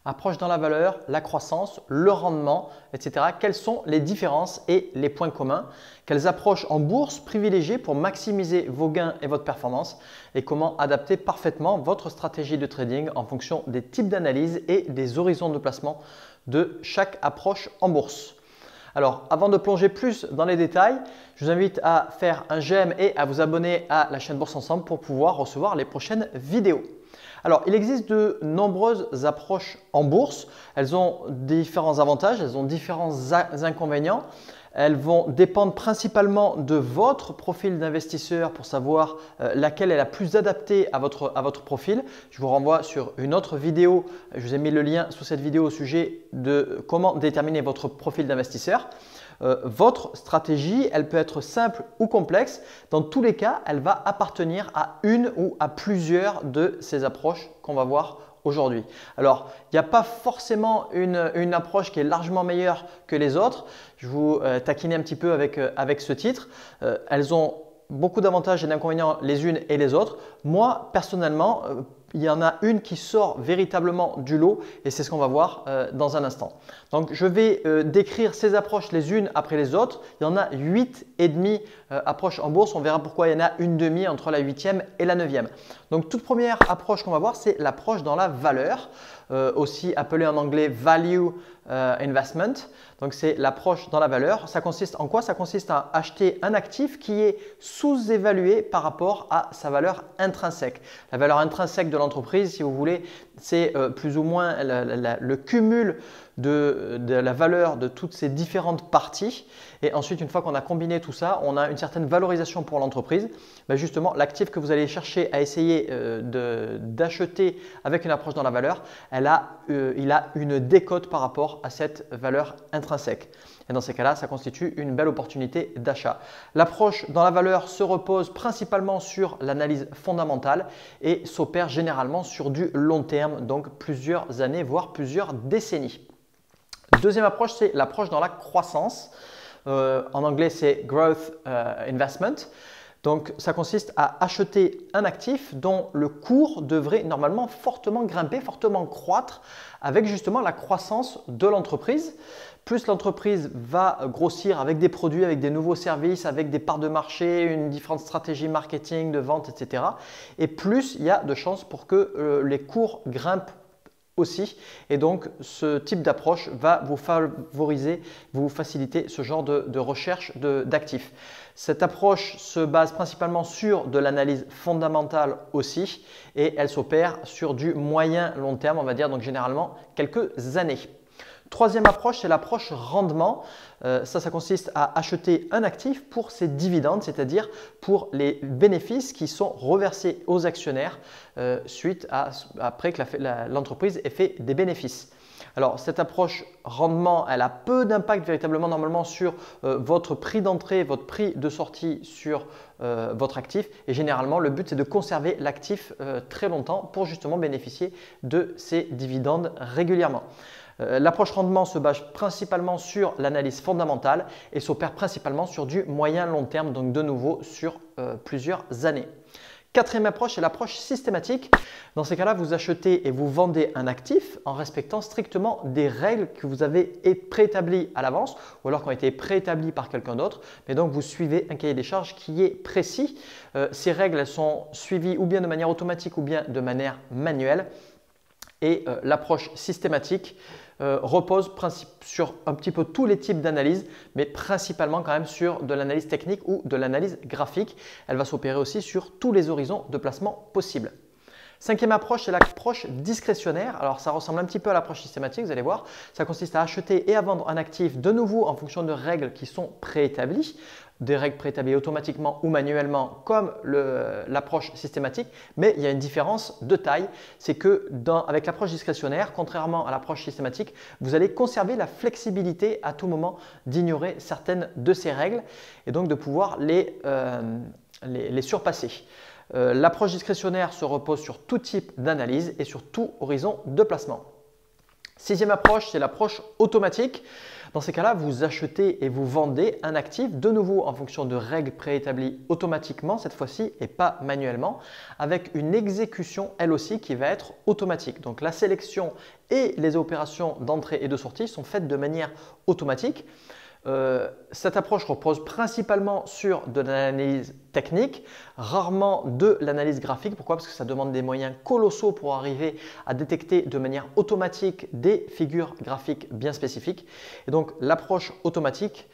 Approche dans la valeur, la croissance, le rendement, etc. Quelles sont les différences et les points communs? Quelles approches en bourse privilégier pour maximiser vos gains et votre performance? Et comment adapter parfaitement votre stratégie de trading en fonction des types d'analyse et des horizons de placement de chaque approche en bourse? Alors, avant de plonger plus dans les détails, je vous invite à faire un j'aime et à vous abonner à la chaîne Bourse Ensemble pour pouvoir recevoir les prochaines vidéos. Alors, il existe de nombreuses approches en bourse. Elles ont différents avantages, elles ont différents inconvénients. Elles vont dépendre principalement de votre profil d'investisseur pour savoir laquelle est la plus adaptée à votre profil. Je vous renvoie sur une autre vidéo. Je vous ai mis le lien sous cette vidéo au sujet de comment déterminer votre profil d'investisseur. Votre stratégie, elle peut être simple ou complexe. Dans tous les cas, elle va appartenir à une ou à plusieurs de ces approches qu'on va voir aujourd'hui. Alors, il n'y a pas forcément une approche qui est largement meilleure que les autres. Je vous taquinais un petit peu avec ce titre. Elles ont beaucoup d'avantages et d'inconvénients les unes et les autres. Moi, personnellement, il y en a une qui sort véritablement du lot et c'est ce qu'on va voir dans un instant. Donc, je vais décrire ces approches les unes après les autres. Il y en a 8,5 approches en bourse. On verra pourquoi il y en a une demi entre la 8e et la 9e. Donc, toute première approche qu'on va voir, c'est l'approche dans la valeur, aussi appelée en anglais Value Investment. Donc, c'est l'approche dans la valeur. Ça consiste en quoi? Ça consiste à acheter un actif qui est sous-évalué par rapport à sa valeur intrinsèque. La valeur intrinsèque de l'entreprise, si vous voulez, c'est plus ou moins le cumul de la valeur de toutes ces différentes parties. Et ensuite, une fois qu'on a combiné tout ça, on a une certaine valorisation pour l'entreprise. Ben justement, l'actif que vous allez chercher à essayer d'acheter avec une approche dans la valeur, il a une décote par rapport à cette valeur intrinsèque. Et dans ces cas-là, ça constitue une belle opportunité d'achat. L'approche dans la valeur se repose principalement sur l'analyse fondamentale et s'opère généralement sur du long terme, donc plusieurs années, voire plusieurs décennies. Deuxième approche, c'est l'approche dans la croissance. En anglais, c'est Growth Investment. Donc, ça consiste à acheter un actif dont le cours devrait normalement fortement grimper, fortement croître avec justement la croissance de l'entreprise. Plus l'entreprise va grossir avec des produits, avec des nouveaux services, avec des parts de marché, une différente stratégie marketing, de vente, etc. Et plus il y a de chances pour que les cours grimpent aussi. Et donc, ce type d'approche va vous favoriser, vous faciliter ce genre de recherche d'actifs. Cette approche se base principalement sur de l'analyse fondamentale aussi et elle s'opère sur du moyen long terme, on va dire, donc généralement quelques années. Troisième approche, c'est l'approche rendement. Ça consiste à acheter un actif pour ses dividendes, c'est-à-dire pour les bénéfices qui sont reversés aux actionnaires après que l'entreprise ait fait des bénéfices. Alors, cette approche rendement, elle a peu d'impact véritablement normalement sur votre prix d'entrée, votre prix de sortie sur votre actif. Et généralement, le but, c'est de conserver l'actif très longtemps pour justement bénéficier de ces dividendes régulièrement. L'approche rendement se base principalement sur l'analyse fondamentale et s'opère principalement sur du moyen long terme, donc de nouveau sur plusieurs années. Quatrième approche, c'est l'approche systématique. Dans ces cas-là, vous achetez et vous vendez un actif en respectant strictement des règles que vous avez préétablies à l'avance ou alors qui ont été préétablies par quelqu'un d'autre. Mais donc, vous suivez un cahier des charges qui est précis. Ces règles, elles sont suivies ou bien de manière automatique ou bien de manière manuelle. Et l'approche systématique repose sur un petit peu tous les types d'analyse, mais principalement quand même sur de l'analyse technique ou de l'analyse graphique. Elle va s'opérer aussi sur tous les horizons de placement possibles. Cinquième approche, c'est l'approche discrétionnaire. Alors, ça ressemble un petit peu à l'approche systématique, vous allez voir. Ça consiste à acheter et à vendre un actif de nouveau en fonction de règles qui sont préétablies, des règles préétablies automatiquement ou manuellement comme l'approche systématique, mais il y a une différence de taille. C'est que avec l'approche discrétionnaire, contrairement à l'approche systématique, vous allez conserver la flexibilité à tout moment d'ignorer certaines de ces règles et donc de pouvoir les surpasser. L'approche discrétionnaire se repose sur tout type d'analyse et sur tout horizon de placement. Sixième approche, c'est l'approche automatique. Dans ces cas-là, vous achetez et vous vendez un actif de nouveau en fonction de règles préétablies automatiquement cette fois-ci et pas manuellement, avec une exécution elle aussi qui va être automatique. Donc la sélection et les opérations d'entrée et de sortie sont faites de manière automatique. Cette approche repose principalement sur de l'analyse technique, rarement de l'analyse graphique. Pourquoi? Parce que ça demande des moyens colossaux pour arriver à détecter de manière automatique des figures graphiques bien spécifiques. Et donc l'approche automatique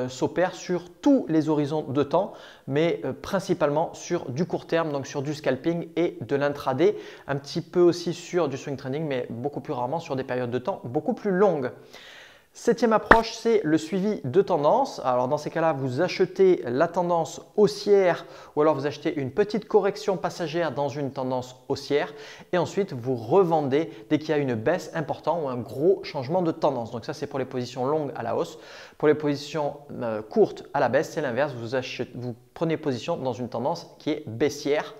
s'opère sur tous les horizons de temps, mais principalement sur du court terme, donc sur du scalping et de l'intraday, un petit peu aussi sur du swing trading, mais beaucoup plus rarement sur des périodes de temps beaucoup plus longues. Septième approche, c'est le suivi de tendance. Alors dans ces cas-là, vous achetez la tendance haussière ou alors vous achetez une petite correction passagère dans une tendance haussière et ensuite vous revendez dès qu'il y a une baisse importante ou un gros changement de tendance. Donc ça, c'est pour les positions longues à la hausse. Pour les positions courtes à la baisse, c'est l'inverse. Vous prenez position dans une tendance qui est baissière.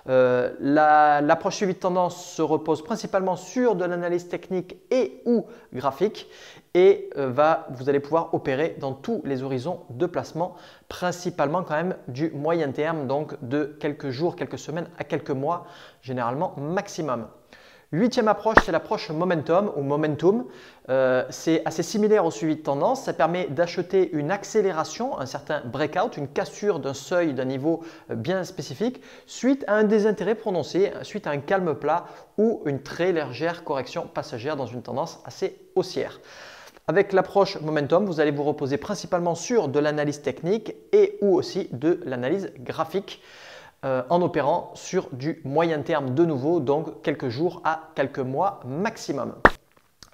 L'approche suivi de tendance se repose principalement sur de l'analyse technique et ou graphique et vous allez pouvoir opérer dans tous les horizons de placement, principalement quand même du moyen terme, donc de quelques jours, quelques semaines à quelques mois, généralement maximum. Huitième approche, c'est l'approche momentum ou momentum. C'est assez similaire au suivi de tendance. Ça permet d'acheter une accélération, un certain breakout, une cassure d'un seuil, d'un niveau bien spécifique, suite à un désintérêt prononcé, suite à un calme plat ou une très légère correction passagère dans une tendance assez haussière. Avec l'approche momentum, vous allez vous reposer principalement sur de l'analyse technique et ou aussi de l'analyse graphique. En opérant sur du moyen terme de nouveau, donc quelques jours à quelques mois maximum.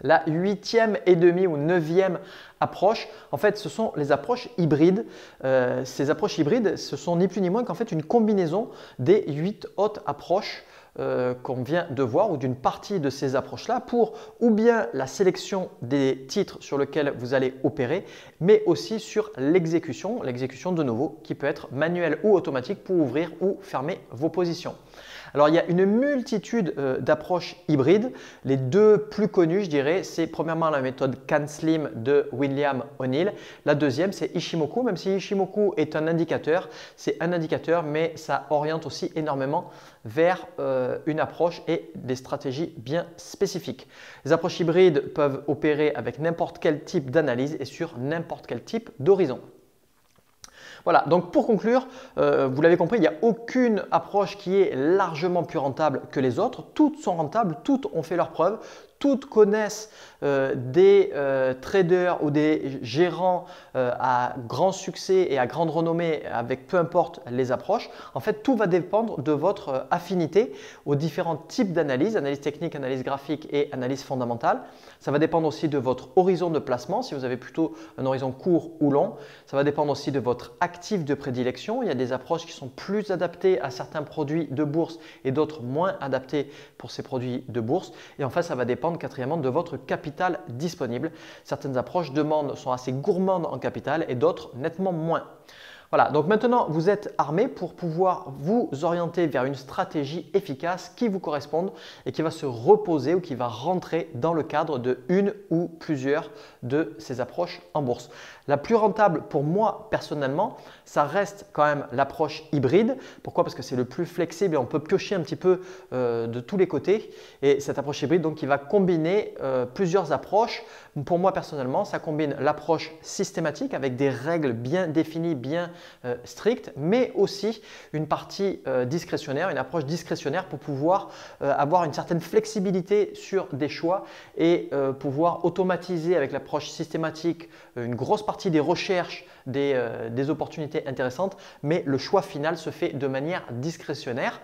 La huitième et demie ou neuvième approche, en fait, ce sont les approches hybrides. Ces approches hybrides, ce sont ni plus ni moins qu'en fait une combinaison des 8 autres approches qu'on vient de voir ou d'une partie de ces approches-là pour ou bien la sélection des titres sur lesquels vous allez opérer, mais aussi sur l'exécution de nouveau qui peut être manuelle ou automatique pour ouvrir ou fermer vos positions. Alors, il y a une multitude d'approches hybrides. Les deux plus connues, je dirais, c'est premièrement la méthode CanSlim de William O'Neill. La deuxième, c'est Ishimoku. Même si Ishimoku est un indicateur, c'est un indicateur, mais ça oriente aussi énormément vers une approche et des stratégies bien spécifiques. Les approches hybrides peuvent opérer avec n'importe quel type d'analyse et sur n'importe quel type d'horizon. Voilà, donc pour conclure, vous l'avez compris, il n'y a aucune approche qui est largement plus rentable que les autres. Toutes sont rentables, toutes ont fait leurs preuves, toutes connaissent des traders ou des gérants à grand succès et à grande renommée avec peu importe les approches. En fait, tout va dépendre de votre affinité aux différents types d'analyse, analyse technique, analyse graphique et analyse fondamentale. Ça va dépendre aussi de votre horizon de placement, si vous avez plutôt un horizon court ou long. Ça va dépendre aussi de votre actif de prédilection. Il y a des approches qui sont plus adaptées à certains produits de bourse et d'autres moins adaptées pour ces produits de bourse. Et enfin, ça va dépendre quatrièmement de votre capital disponible. Certaines approches sont assez gourmandes en capital et d'autres nettement moins. Voilà, donc maintenant vous êtes armé pour pouvoir vous orienter vers une stratégie efficace qui vous corresponde et qui va se reposer ou qui va rentrer dans le cadre de une ou plusieurs de ces approches en bourse. La plus rentable pour moi personnellement, ça reste quand même l'approche hybride. Pourquoi? Parce que c'est le plus flexible et on peut piocher un petit peu de tous les côtés. Et cette approche hybride, donc, qui va combiner plusieurs approches. Pour moi personnellement, ça combine l'approche systématique avec des règles bien définies, bien strictes, mais aussi une partie discrétionnaire, une approche discrétionnaire pour pouvoir avoir une certaine flexibilité sur des choix et pouvoir automatiser avec l'approche systématique une grosse partie des recherches, des opportunités intéressantes, mais le choix final se fait de manière discrétionnaire.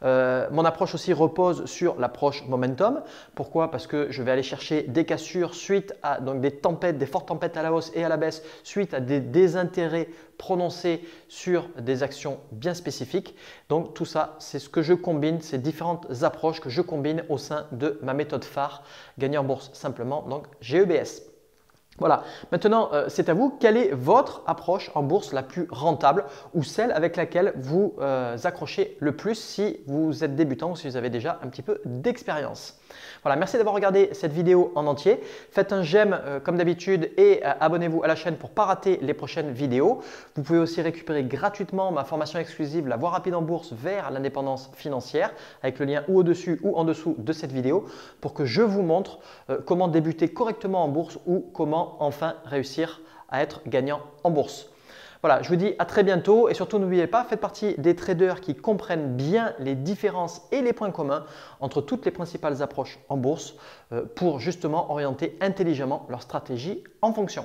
Mon approche aussi repose sur l'approche momentum. Pourquoi? Parce que je vais aller chercher des cassures suite à donc des tempêtes, des fortes tempêtes à la hausse et à la baisse, suite à des désintérêts prononcés sur des actions bien spécifiques. Donc tout ça, c'est ce que je combine, ces différentes approches que je combine au sein de ma méthode phare, gagner en bourse simplement, donc GEBS. Voilà, maintenant c'est à vous. Quelle est votre approche en bourse la plus rentable ou celle avec laquelle vous accrochez le plus si vous êtes débutant ou si vous avez déjà un petit peu d'expérience? Voilà, merci d'avoir regardé cette vidéo en entier. Faites un j'aime comme d'habitude et abonnez-vous à la chaîne pour ne pas rater les prochaines vidéos. Vous pouvez aussi récupérer gratuitement ma formation exclusive La Voie rapide en bourse vers l'indépendance financière avec le lien ou au-dessus ou en dessous de cette vidéo pour que je vous montre comment débuter correctement en bourse ou comment enfin réussir à être gagnant en bourse. Voilà, je vous dis à très bientôt et surtout n'oubliez pas, faites partie des traders qui comprennent bien les différences et les points communs entre toutes les principales approches en bourse pour justement orienter intelligemment leur stratégie en fonction.